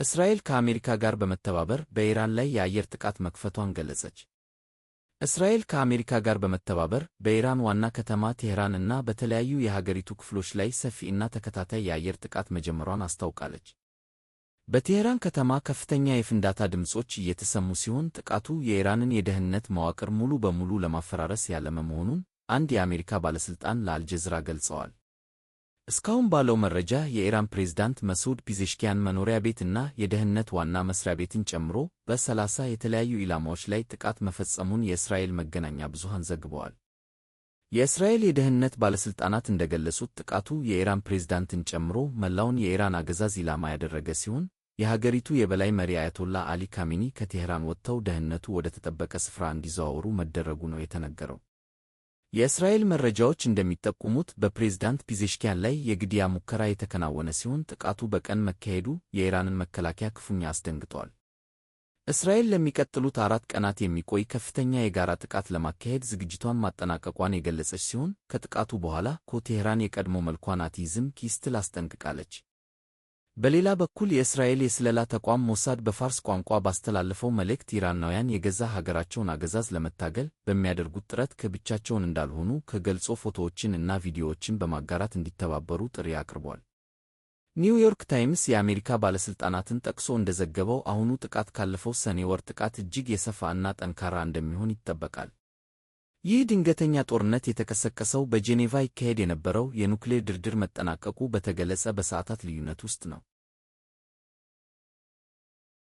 እስራኤል ከአሜሪካ ጋር በመተባበር በኢራን ላይ የአየር ጥቃት መክፈቷን ገለጸች። እስራኤል ከአሜሪካ ጋር በመተባበር በኢራን ዋና ከተማ ቴህራን እና በተለያዩ የሀገሪቱ ክፍሎች ላይ ሰፊ እና ተከታታይ የአየር ጥቃት መጀመሯን አስታውቃለች። በቴህራን ከተማ ከፍተኛ የፍንዳታ ድምጾች እየተሰሙ ሲሆን ጥቃቱ የኢራንን የደህንነት መዋቅር ሙሉ በሙሉ ለማፈራረስ ያለመ መሆኑን አንድ የአሜሪካ ባለሥልጣን ለአልጀዚራ ገልጸዋል። እስካሁን ባለው መረጃ የኢራን ፕሬዝዳንት መስዑድ ፔዜሽኪያን መኖሪያ ቤት እና የደህንነት ዋና መስሪያ ቤትን ጨምሮ በ30 የተለያዩ ኢላማዎች ላይ ጥቃት መፈጸሙን የእስራኤል መገናኛ ብዙሃን ዘግበዋል። የእስራኤል የደህንነት ባለሥልጣናት እንደገለጹት ጥቃቱ የኢራን ፕሬዝዳንትን ጨምሮ መላውን የኢራን አገዛዝ ኢላማ ያደረገ ሲሆን የሀገሪቱ የበላይ መሪ አያቶላህ አሊ ካሜኒ ከቴህራን ወጥተው ደህንነቱ ወደ ተጠበቀ ስፍራ እንዲዘዋወሩ መደረጉ ነው የተነገረው። የእስራኤል መረጃዎች እንደሚጠቁሙት በፕሬዝዳንት ፔዜሽኪያን ላይ የግድያ ሙከራ የተከናወነ ሲሆን ጥቃቱ በቀን መካሄዱ የኢራንን መከላከያ ክፉኛ አስደንግጧል። እስራኤል ለሚቀጥሉት 4 ቀናት የሚቆይ ከፍተኛ የጋራ ጥቃት ለማካሄድ ዝግጅቷን ማጠናቀቋን የገለጸች ሲሆን ከጥቃቱ በኋላ ቴህራን የቀድሞ መልኳን አትይዝም ስትል አስጠንቅቃለች። በሌላ በኩል የእስራኤል የስለላ ተቋም ሞሳድ በፋርስ ቋንቋ ባስተላለፈው መልእክት ኢራናውያን የገዛ ሀገራቸውን አገዛዝ ለመታገል በሚያደርጉት ጥረት ብቻቸውን እንዳልሆኑ ከገልጾ ፎቶዎችን እና ቪዲዮዎችን በማጋራት እንዲተባበሩ ጥሪ አቅርቧል። ኒውዮርክ ታይምስ የአሜሪካ ባለሥልጣናትን ጠቅሶ እንደዘገበው አሁኑ ጥቃት ካለፈው ሰኔ ወር ጥቃት እጅግ የሰፋ እና ጠንካራ እንደሚሆን ይጠበቃል። ይህ ድንገተኛ ጦርነት የተቀሰቀሰው በጄኔቫ ይካሄድ የነበረው የኑክሌር ድርድር መጠናቀቁ በተገለጸ በሰዓታት ልዩነት ውስጥ ነው።